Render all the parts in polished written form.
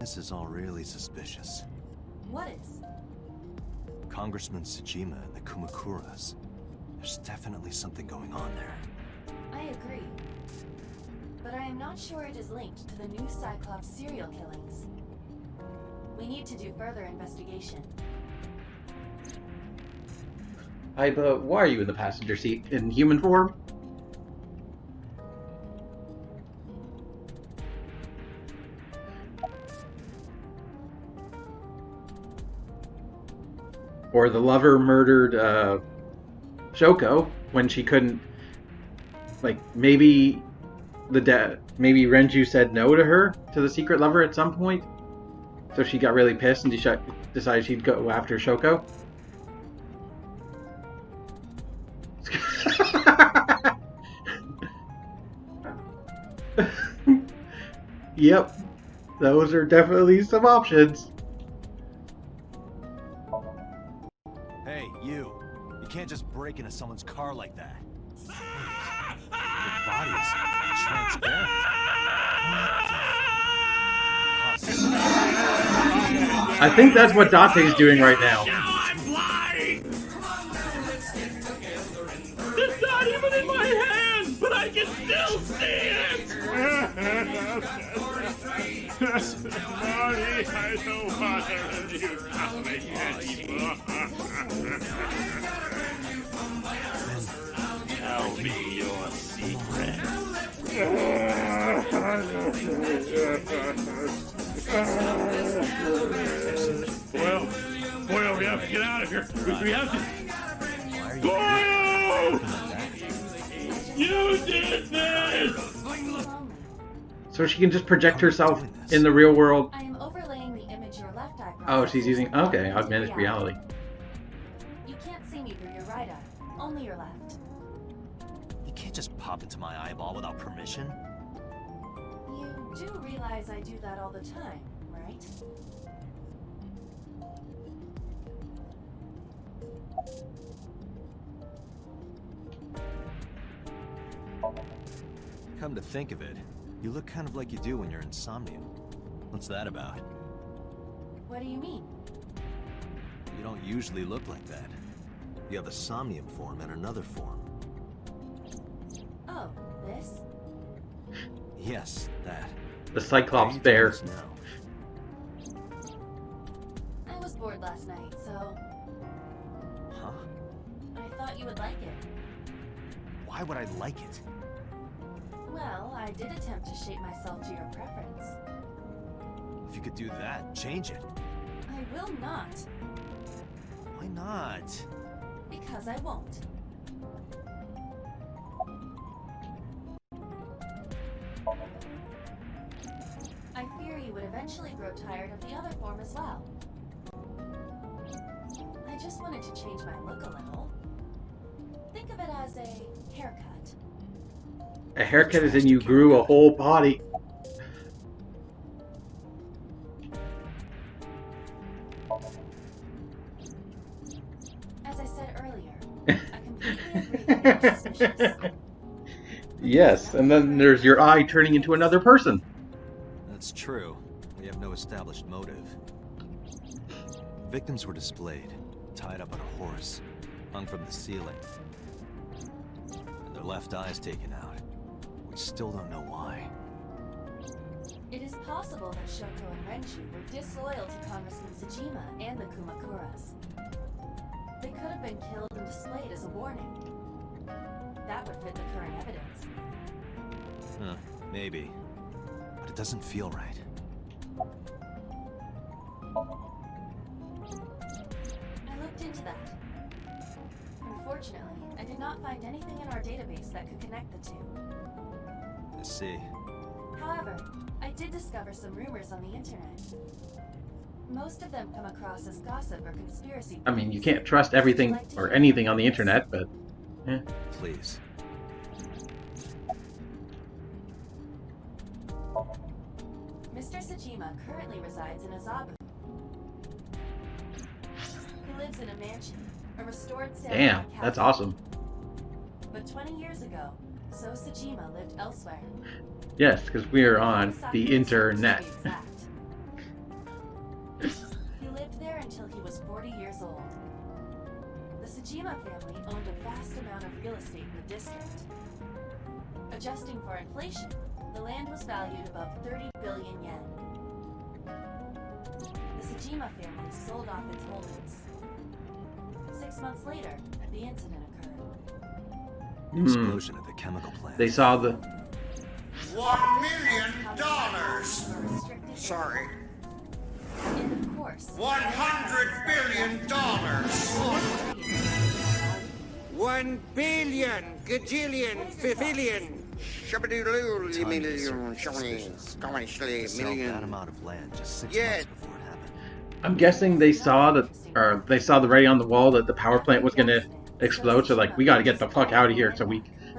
This is all really suspicious. What is? Congressman Tsujima and the Kumakuras. There's definitely something going on there. I agree. But I am not sure it is linked to the new Cyclops serial killings. We need to do further investigation. But why are you in the passenger seat in human form? Or the lover murdered Shoko when she couldn't. Like maybe maybe Renju said no to her, to the secret lover at some point, so she got really pissed and decided she'd go after Shoko. Yep, those are definitely some options. Hey, you can't just break into someone's car like that. Your body is transparent. I think that's what Date's doing right now. I'm flying! It's not even in my hand, but I can still see it! Marty, I don't want to let you coming anymore. Tell me your secret. Boyle, we have to get out of here. We have to. Boyle! You did this! So she can just project herself in the real world. I am overlaying the image your left eye. Oh, she's using augmented reality. You can't see me through your right eye, only your left. You can't just pop into my eyeball without permission. You do realize I do that all the time, right? Come to think of it, you look kind of like you do when you're in Somnium. What's that about? What do you mean? You don't usually look like that. You have a Somnium form and another form. Oh, this? Yes, that. The Cyclops Why are bear. you doing this now? I was bored last night, so Huh? I thought you would like it. Why would I like it? Well, I did attempt to shape myself to your preference. If you could do that, change it. I will not, Why not? because I won't. I fear you would eventually grow tired of the other form as well. I just wanted to change my look a little. Think of it as a haircut. A haircut is in you grew a whole body. As I said earlier, I completely agree that you're suspicious. Yes, and then there's your eye turning into another person. That's true. We have no established motive. Victims were displayed, tied up on a horse, hung from the ceiling, and their left eyes taken out. We still don't know why. It is possible that Shoko and Renju were disloyal to Congressman Tsujima and the Kumakuras. They could have been killed and displayed as a warning. That would fit the current evidence. Huh, maybe. But it doesn't feel right. I looked into that. Unfortunately, I did not find anything in our database that could connect the two. I see. However, I did discover some rumors on the internet. Most of them come across as gossip or conspiracy. I mean, you can't trust everything or anything on the internet, but Please. Mr. Tsujima currently resides in Azabu. He lives in a mansion, a restored samurai damn, castle. that's awesome. But 20 years ago, So Tsujima lived elsewhere. Yes, because we are on the internet. Sejima family owned a vast amount of real estate in the district. Adjusting for inflation, the land was valued above 30 billion yen. The Sejima family sold off its holdings. 6 months later, the incident occurred. The explosion at the chemical plant. They saw the. $1 million. A restricted Sorry. And of course, $100 billion. 1 billion, gajillion, fifillion. Tons of Million. that amount of land just 6 Yeah. months before it happened. I'm guessing they saw that, or they saw the writing on the wall that the power plant was gonna explode. So like, we got to get the fuck out of here,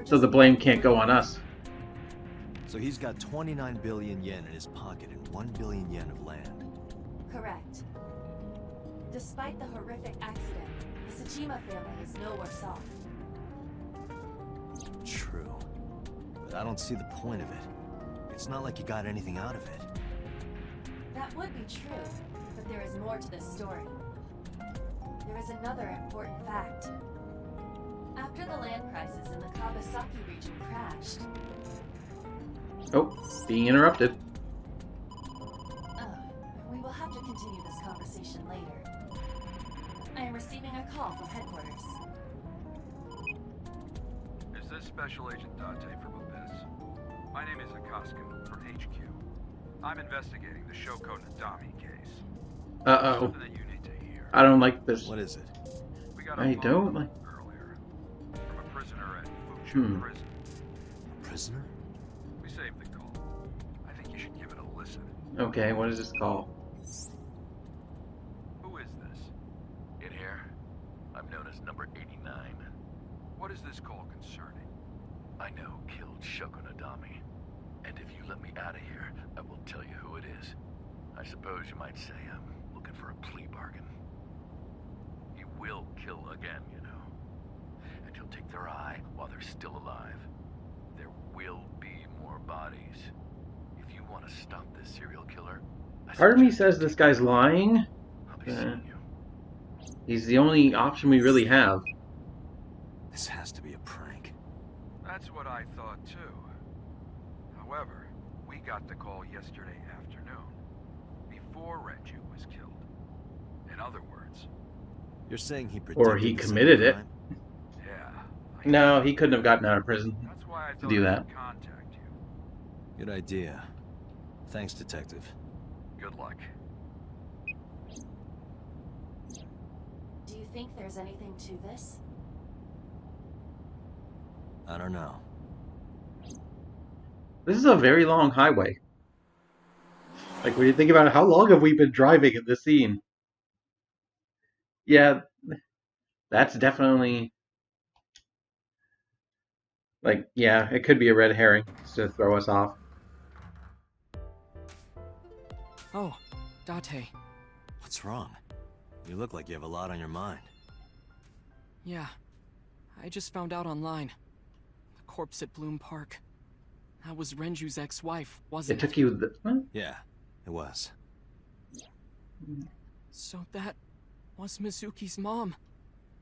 so the blame can't go on us. So he's got 29 billion yen in his pocket and 1 billion yen of land. Correct. Despite the horrific accident, the Sejima family is no worse off. True. But I don't see the point of it. It's not like you got anything out of it. That would be true, but there is more to this story. There is another important fact. After the land prices in the Kawasaki region crashed, Oh, being interrupted. we will have to continue this conversation later. I am receiving a call from headquarters. Is this Special Agent Dante from Abyss? My name is Akaskin from HQ. I'm investigating the Shoko Nadami case. Uh-oh. Something that you need to hear. I don't like this. What is it? We got a I phone don't call like. earlier from a prisoner at Fuchu prison. Prisoner? We saved the call. I think you should give it a listen. Okay, what is this call? Who is this? In here, I'm known as number 89. What is this call concerning? I know who killed Shoko Nadami. And if you let me out of here, I will tell you who it is. I suppose you might say I'm looking for a plea bargain. He will kill again, you know. And he'll take their eye while they're still alive. There will be more bodies. If you want to stop this serial killer, Part of me says this guy's lying. I'll be seeing you. He's the only option we really have. This has to be a prank. That's what I thought too. However, we got the call yesterday afternoon, before Renju was killed. In other words, You're saying he Or he predicted the committed same it. crime? yeah. No, he couldn't have gotten out of prison. That's why I to thought do I that. should contact you. Good idea. Thanks, Detective. Good luck. Do you think there's anything to this? I don't know. This is a very long highway. Like, when you think about it, how long have we been driving in this scene? Yeah, that's definitely... Like, yeah, it could be a red herring to throw us off. Oh, Date. What's wrong? You look like you have a lot on your mind. Yeah, I just found out online. The corpse at Bloom Park. That was Renju's ex-wife, It wasn't took you... Huh? Yeah, it was. So that was Mizuki's mom.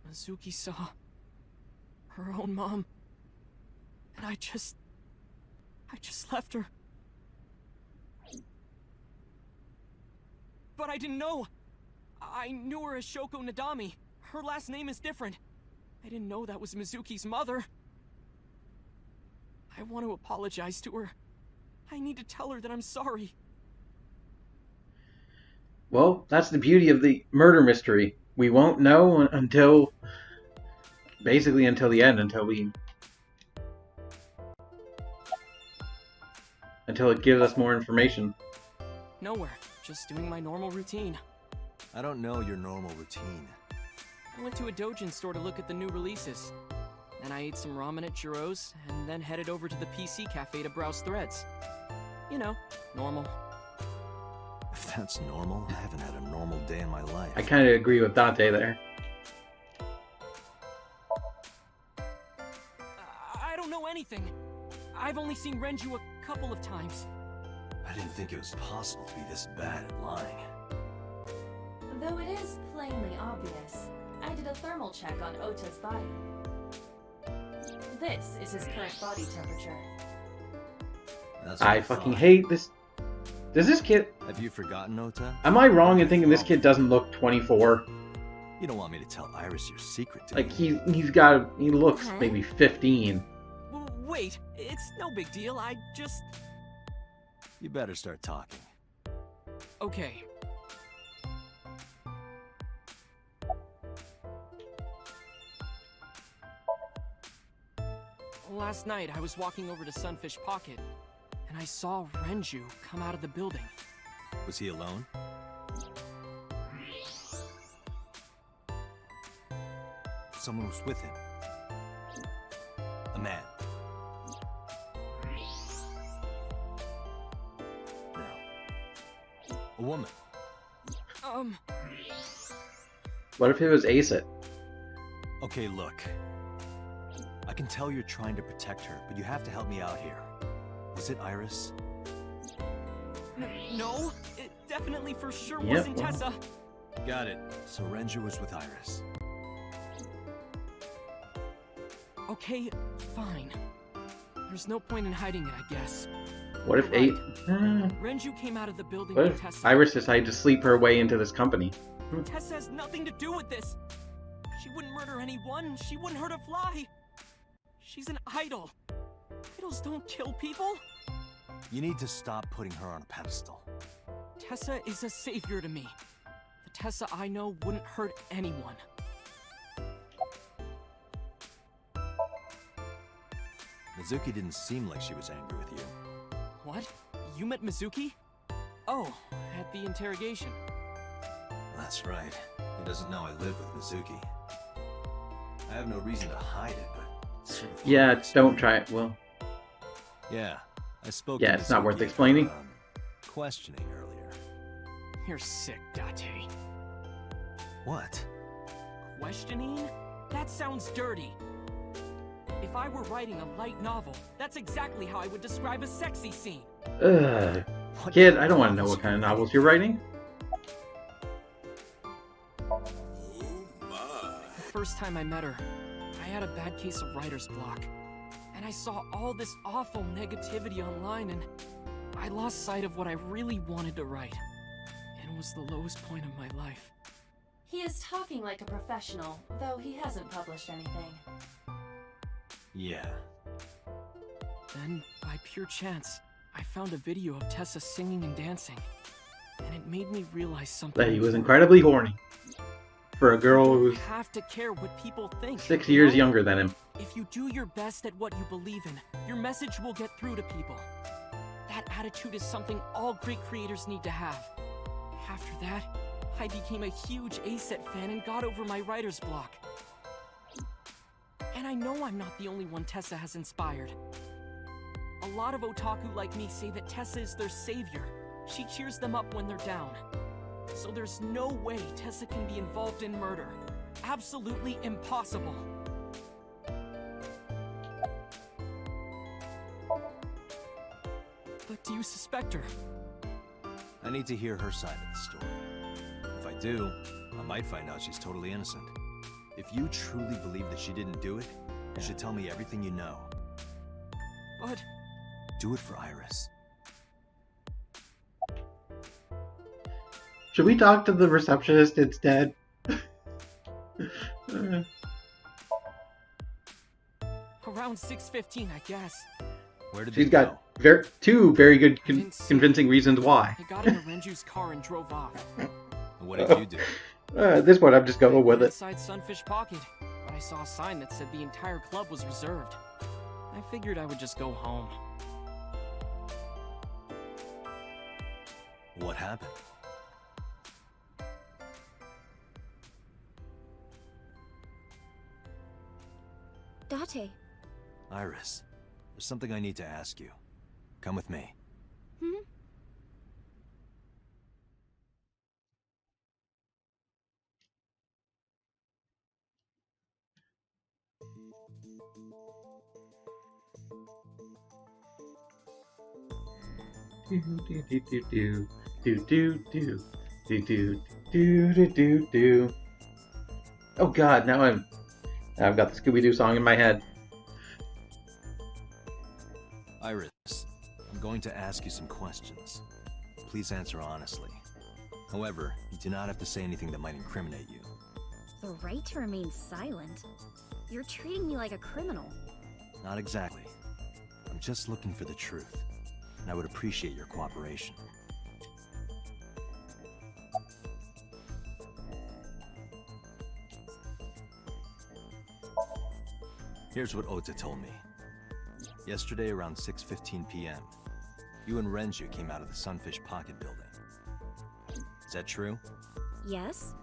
Mizuki saw her own mom. And I just left her. But I didn't know. I knew her as Shoko Nadami. Her last name is different. I didn't know that was Mizuki's mother. I want to apologize to her. I need to tell her that I'm sorry. Well, that's the beauty of the murder mystery. We won't know until... Basically until the end, until it gives us more information. Nowhere. Just doing my normal routine. I don't know your normal routine. I went to a doujin store to look at the new releases. Then I ate some ramen at Jiro's, and then headed over to the PC cafe to browse threads. You know, normal. If that's normal, I haven't had a normal day in my life. I kind of agree with Dante there. I don't know anything. I've only seen Renju a couple of times. I didn't think it was possible to be this bad at lying. Though it is plainly obvious, I did a thermal check on Ota's body. This is his current body temperature. That's what I fucking thought. hate this. Does this kid... Have you forgotten, Ota? Am I wrong in thinking this kid doesn't look 24? You don't want me to tell Iris your secret, do Like, you? he looks maybe 15. Wait, it's no big deal. I just... You better start talking. Okay. Last night, I was walking over to Sunfish Pocket, and I saw Renju come out of the building. Was he alone? Someone was with him. A man. No. A woman. What if it was Acid? Okay, look. I can tell you're trying to protect her, but you have to help me out here. Was it Iris? No, it definitely for sure Yep, wasn't well. Tessa. Got it. So Renju was with Iris. Okay, fine. There's no point in hiding it, I guess. What if You're eight? Renju came out of the building What with if Tessa. Iris decided to sleep her way into this company? Tessa has nothing to do with this. She wouldn't murder anyone. She wouldn't hurt a fly. She's an idol. Idols don't kill people. You need to stop putting her on a pedestal. Tessa is a savior to me. The Tessa I know wouldn't hurt anyone. Mizuki didn't seem like she was angry with you. What? You met Mizuki? Oh, at the interrogation. That's right. He doesn't know I live with Mizuki. I have no reason to hide it, but... it's sort of Yeah, hard to don't explain. try it. Well, Yeah, I spoke Yeah, to it's not worth Mizuki explaining. about, questioning earlier. You're sick, Date. What? Questioning? That sounds dirty. If I were writing a light novel, that's exactly how I would describe a sexy scene. ugh. What Kid, kind I of don't want to know novels what kind of you read? novels you're writing. The first time I met her, I had a bad case of writer's block. And I saw all this awful negativity online, and I lost sight of what I really wanted to write. And it was the lowest point of my life. He is talking like a professional, though he hasn't published anything. Yeah. Then, by pure chance, I found a video of Tessa singing and dancing. And it made me realize something. That he was important. incredibly horny. For a girl You who's don't have to care what people think. 6 you years know? younger than him. If you do your best at what you believe in, your message will get through to people. That attitude is something all great creators need to have. After that, I became a huge A-Set fan and got over my writer's block. And I know I'm not the only one Tessa has inspired. A lot of otaku like me say that Tessa is their savior. She cheers them up when they're down. So there's no way Tessa can be involved in murder. Absolutely impossible. But do you suspect her? I need to hear her side of the story. If I do, I might find out she's totally innocent. If you truly believe that she didn't do it, you should tell me everything you know. But Do it for Iris. Should we talk to the receptionist instead? around 6:15, I guess. Where did She's they got go? two very good, I didn't see convincing reasons why. I got into Renju's car and drove off. And what did you do? At this point, I'm just going with it. Inside Sunfish Pocket, but I saw a sign that said the entire club was reserved. I figured I would just go home. What happened? Date. Iris, there's something I need to ask you. Come with me. Hmm? Do do do do do do do do do do do do do. Oh god, now I've got the Scooby-Doo song in my head. Iris, I'm going to ask you some questions. Please answer honestly. However, you do not have to say anything that might incriminate you. The right to remain silent? You're treating me like a criminal. Not exactly. I'm just looking for the truth, and I would appreciate your cooperation. Here's what Ota told me. Yesterday around 6:15 p.m., you and Renju came out of the Sunfish Pocket building. Is that true? Yes.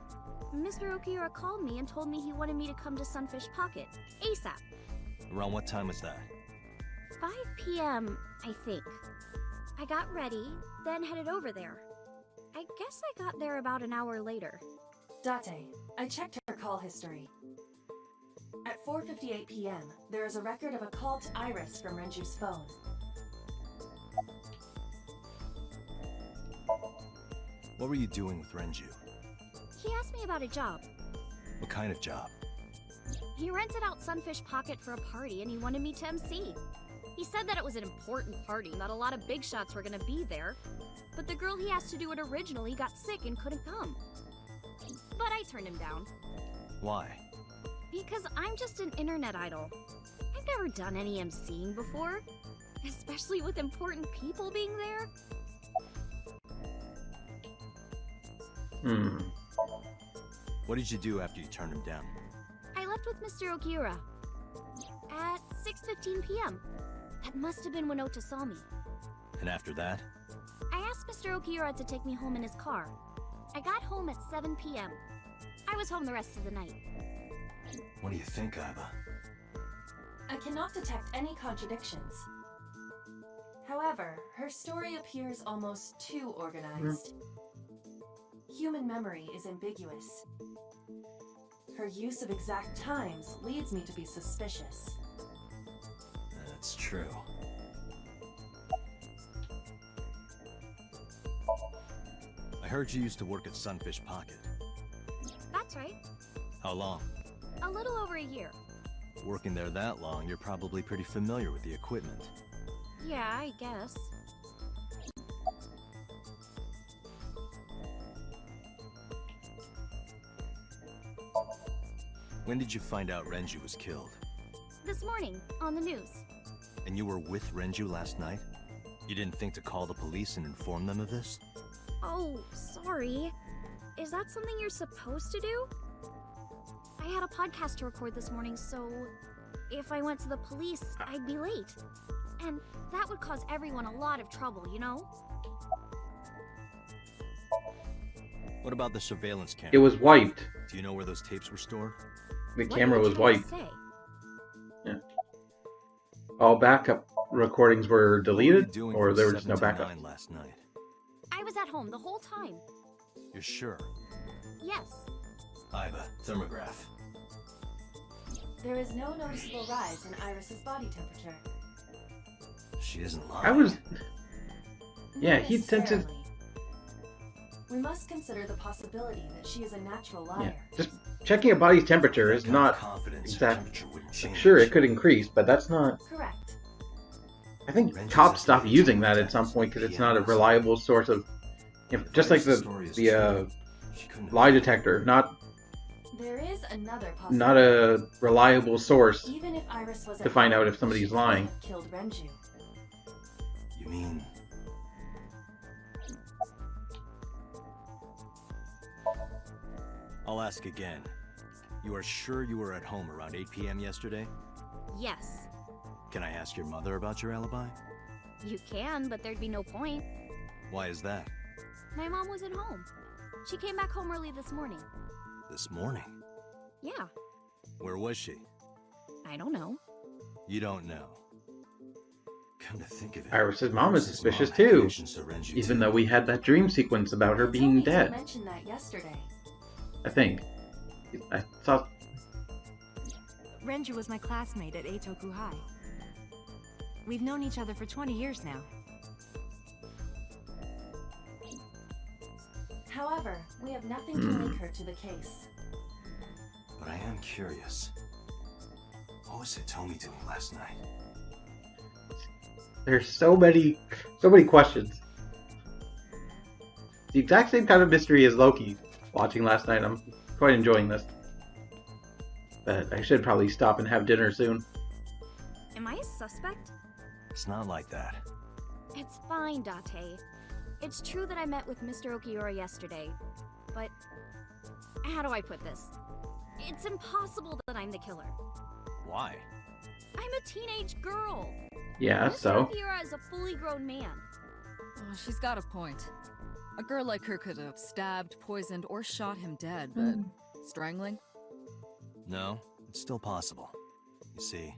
Mr. Okiura called me and told me he wanted me to come to Sunfish Pocket, ASAP. Around what time was that? 5 p.m., I think. I got ready, then headed over there. I guess I got there about an hour later. Date, I checked her call history. At 4:58 p.m., there is a record of a call to Iris from Renju's phone. What were you doing with Renju? He asked me about a job. What kind of job? He rented out Sunfish Pocket for a party and he wanted me to MC. He said that it was an important party and that a lot of big shots were gonna be there. But the girl he asked to do it originally got sick and couldn't come. But I turned him down. Why? Because I'm just an internet idol. I've never done any MCing before. Especially with important people being there. What did you do after you turned him down? I left with Mr. Okiura. At 6:15 p.m. That must have been when Ota saw me. And after that? I asked Mr. Okiura to take me home in his car. I got home at 7 p.m. I was home the rest of the night. What do you think, Iva? I cannot detect any contradictions. However, her story appears almost too organized. Human memory is ambiguous. Her use of exact times leads me to be suspicious. That's true. I heard you used to work at Sunfish Pocket. That's right. How long? A little over a year. Working there that long, you're probably pretty familiar with the equipment. Yeah, I guess. When did you find out Renju was killed? This morning, on the news. And you were with Renju last night? You didn't think to call the police and inform them of this? Oh, sorry. Is that something you're supposed to do? I had a podcast to record this morning, so if I went to the police, I'd be late. And that would cause everyone a lot of trouble, you know? What about the surveillance camera? It was wiped. Do you know where those tapes were stored? The What camera are you was trying to wiped. say? Yeah. All backup recordings were What were you deleted, doing or from there was no 7 to backup. 9 last night? I was at home the whole time. You're sure? Yes. Iva, thermograph. There is no noticeable rise in Iris's body temperature. She isn't lying. I was. Yeah, Not he'd sent it. necessarily. We must consider the possibility that she is a natural liar. Yeah, just checking a body's temperature is I'm not confident her exact. temperature wouldn't change. Sure, it could increase, but that's not. Correct. I think Renju cops says stop the using agent that at some contacts point because it's PM not a last reliable source of. Just like Iris' story is the true, she couldn't have lie done it. detector, not There is another possibility. not a reliable source Even if Iris was to find out if somebody's she could lying. have killed Renju. You mean... I'll ask again. You are sure you were at home around 8 p.m. yesterday? Yes. Can I ask your mother about your alibi? You can, but there'd be no point. Why is that? My mom wasn't home. She came back home early this morning. This morning? Yeah, Where was she? I don't know. You don't know. Come to think of it, Iris's mom is Iris's suspicious mom had too, connections to Renju even too. though we had that dream sequence about her You told being me to dead. mention that yesterday. I think. I thought. Renju was my classmate at Eitoku High. We've known each other for 20 years now. However, we have nothing to link her to the case. but I am curious. What was Hitomi doing last night? There's so many questions. The exact same kind of mystery as Loki watching last night. I'm quite enjoying this. But I should probably stop and have dinner soon. Am I a suspect? It's not like that. It's fine, Date. It's true that I met with Mr. Okiura yesterday, but how do I put this? It's impossible that I'm the killer. Why? I'm a teenage girl. Yeah, Mr. so. Okiura is a fully grown man. Oh, she's got a point. A girl like her could have stabbed, poisoned, or shot him dead, but strangling? No, it's still possible. You see.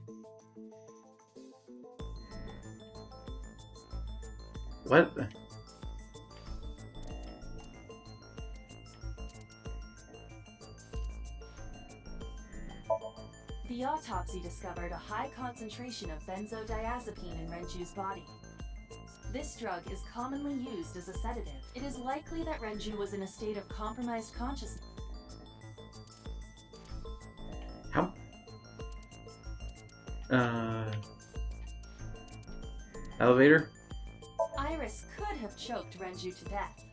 What? The autopsy discovered a high concentration of benzodiazepine in Renju's body. This drug is commonly used as a sedative. It is likely that Renju was in a state of compromised consciousness. How? Elevator? Iris could have choked Renju to death.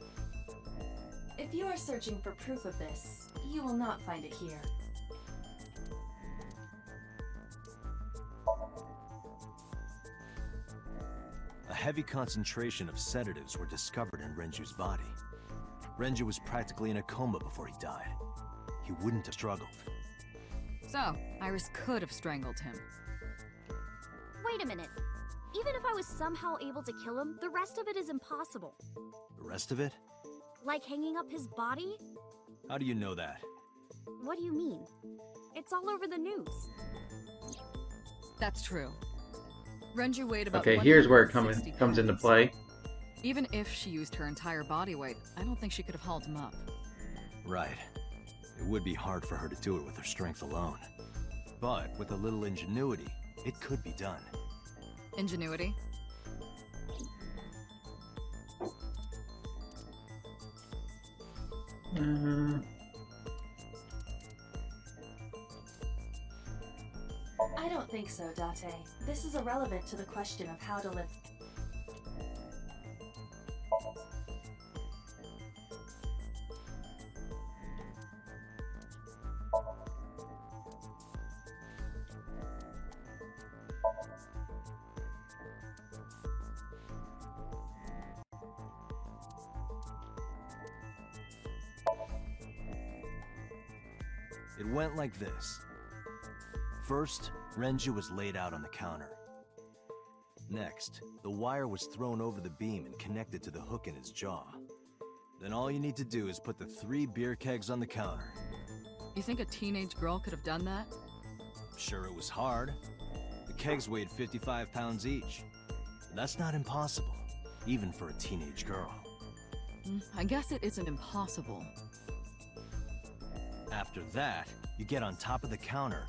If you are searching for proof of this, you will not find it here. A heavy concentration of sedatives were discovered in Renju's body. Renju was practically in a coma before he died. He wouldn't have struggled. So, Iris could have strangled him. Wait a minute. Even if I was somehow able to kill him, the rest of it is impossible. The rest of it? Like hanging up his body? How do you know that? What do you mean? It's all over the news. That's true. Renju weighed about Okay, here's where it 160 comes into pounds. play. Even if she used her entire body weight, I don't think she could have hauled him up. Right. It would be hard for her to do it with her strength alone. But with a little ingenuity, it could be done. Ingenuity? I don't think so, Date. This is irrelevant to the question of how to live. It went like this. First, Renju was laid out on the counter. Next, the wire was thrown over the beam and connected to the hook in his jaw. Then all you need to do is put the 3 beer kegs on the counter. You think a teenage girl could have done that? I'm sure it was hard. The kegs weighed 55 pounds each. But that's not impossible, even for a teenage girl. I guess it isn't impossible. After that, you get on top of the counter,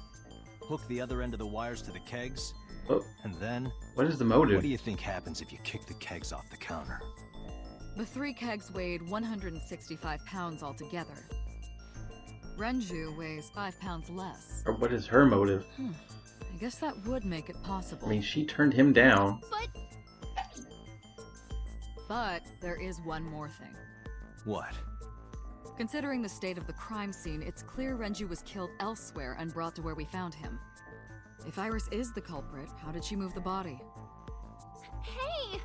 hook the other end of the wires to the kegs, Oh, and then... what is the motive? What do you think happens if you kick the kegs off the counter? The 3 kegs weighed 165 pounds altogether. Renju weighs 5 pounds less. Or what is her motive? I guess that would make it possible. I mean, she turned him down. But there is one more thing. What? Considering the state of the crime scene, it's clear Renju was killed elsewhere and brought to where we found him. If Iris is the culprit, how did she move the body? Hey!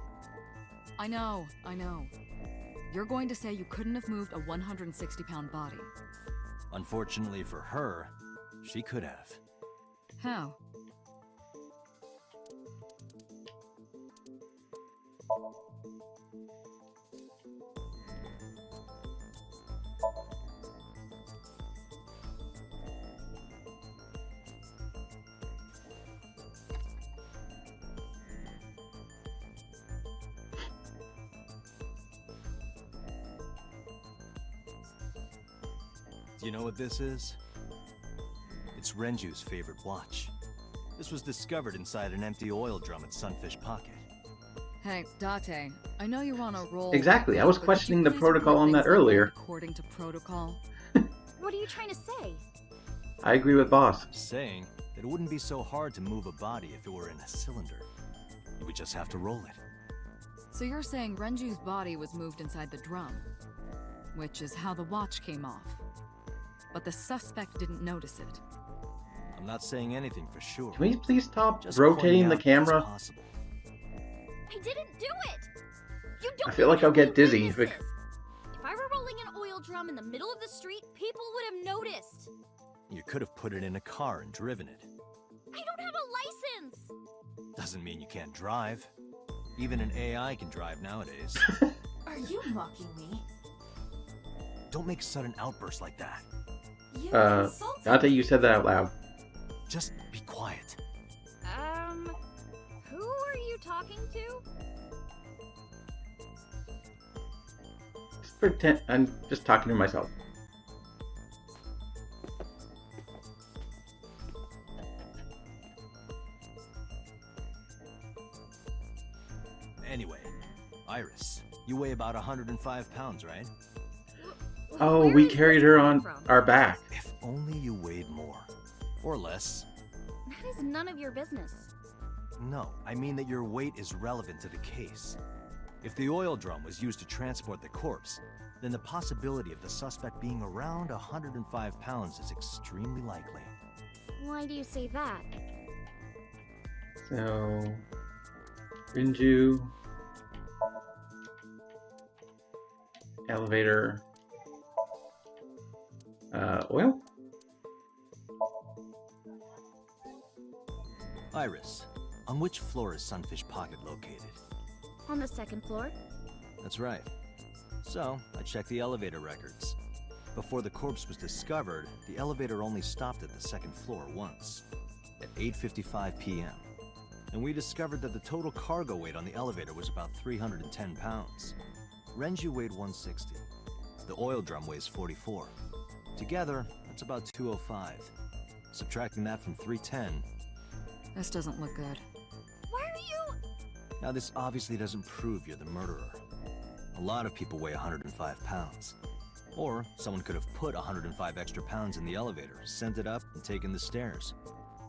I know. You're going to say you couldn't have moved a 160-pound body. Unfortunately for her, she could have. How? Do you know what this is? It's Renju's favorite watch. This was discovered inside an empty oil drum at Sunfish Pocket. Hey, Date, I know you're on a roll. Exactly, I was but could questioning you the please protocol report on that things that went earlier. According to protocol. What are you trying to say? I agree with Boss. I'm saying that it wouldn't be so hard to move a body if it were in a cylinder. You would just have to roll it. So you're saying Renju's body was moved inside the drum, which is how the watch came off. But the suspect didn't notice it. I'm not saying anything for sure. Can we please stop Just rotating the pointing out that camera? it's possible. I didn't do it! You don't I feel like even I'll get have dizzy. witnesses. If I were rolling an oil drum in the middle of the street, people would have noticed. You could have put it in a car and driven it. I don't have a license! Doesn't mean you can't drive. Even an AI can drive nowadays. Are you mocking me? Don't make sudden outbursts like that. You insulted Dante, you said that out loud. Just be quiet. Who are you talking to? Just pretend I'm just talking to myself. Anyway, Iris, you weigh about 105 pounds, right? Oh, Where we is carried this her coming on from? our back. If only you weighed more. Or less. That is none of your business. No, I mean that your weight is relevant to the case. If the oil drum was used to transport the corpse, then the possibility of the suspect being around 105 pounds is extremely likely. Why do you say that? So, Renju, elevator, oil? Iris, on which floor is Sunfish Pocket located? On the second floor? That's right. So, I checked the elevator records. Before the corpse was discovered, the elevator only stopped at the second floor once, at 8:55 p.m. And we discovered that the total cargo weight on the elevator was about 310 pounds. Renju weighed 160. The oil drum weighs 44. Together, that's about 205. Subtracting that from 310. This doesn't look good. Why are you... Now, this obviously doesn't prove you're the murderer. A lot of people weigh 105 pounds. Or someone could have put 105 extra pounds in the elevator, sent it up, and taken the stairs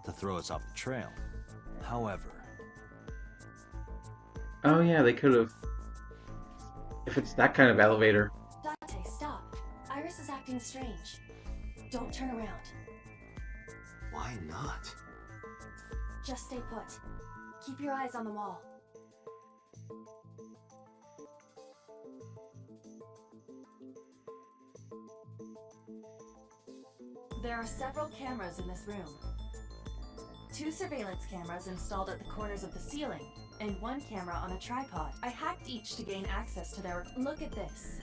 to throw us off the trail. However... Oh yeah, they could have. If it's that kind of elevator. Dante, stop. Iris is acting strange. Don't turn around. Why not? Just stay put. Keep your eyes on the wall. There are several cameras in this room. 2 surveillance cameras installed at the corners of the ceiling, and 1 camera on a tripod. I hacked each to gain access to their... Look at this.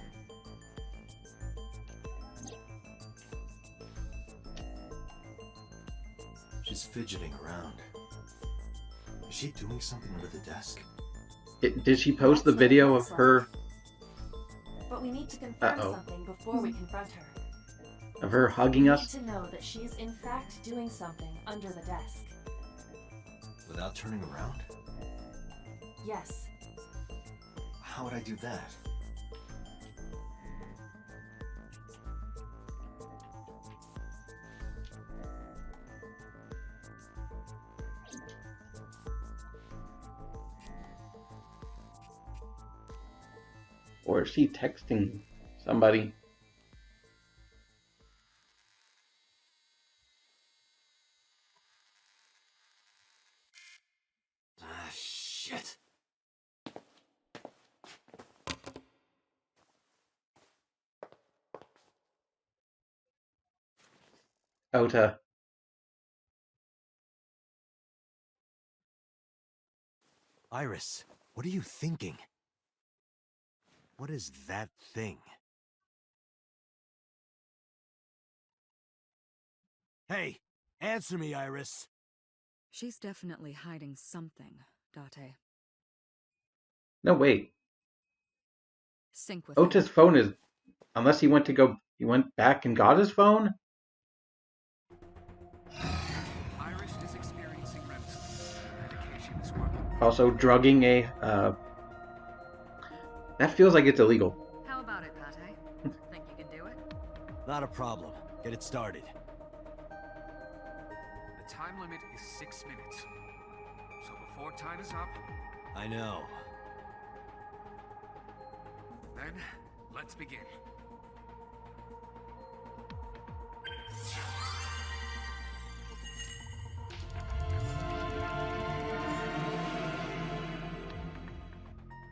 She's fidgeting around. Is she doing something under the desk? Did she post the video of her But we need to confirm Uh-oh. something before we confront her. of her hugging We us? need to know that she is in fact doing something under the desk. Without turning around? Yes. How would I do that? Or is she texting somebody? Ah, shit. Ota. Iris, what are you thinking? What is that thing? Hey, answer me, Iris. She's definitely hiding something, Date. No, wait. Sync with her. Ota's phone is... Unless he went back and got his phone? Iris is experiencing REM sleep. Medication is working. Also, drugging a... That feels like it's illegal. How about it, Date? Think you can do it? Not a problem. Get it started. time limit is 6 minutes. So before time is up, I know. then let's begin.